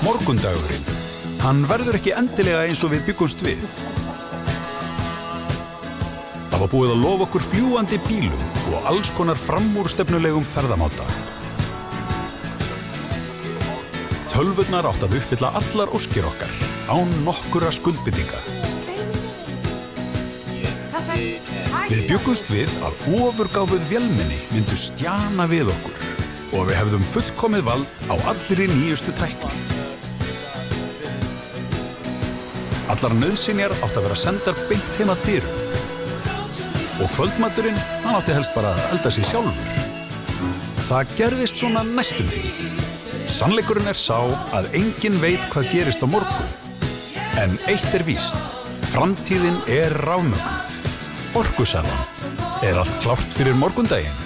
Morgundagurinn. Hann verður ekki endilega eins og við byggumst við. Það var búið að lofa okkur fljúgandi bílum og alls konar framúrstefnulegum ferðamáta. Tölvurnar átt að uppfylla allar óskir okkar, án nokkurra skuldbindinga. Við byggumst við að ofurgáfuð vélmenni myndu stjana við okkur og við hefðum fullkomið vald á allri nýjustu tækni. Allar nauðsynjar átt að vera sendar beint heim að dyrum. Og kvöldmaturinn, hann átti helst bara að elda sig sjálfur. Það gerðist svona næstum því. Sannleikurinn sá að enginn veit hvað gerist á morgun. En eitt víst, framtíðin rafmögnuð. Orkusalan. Allt klárt fyrir morgundaginn?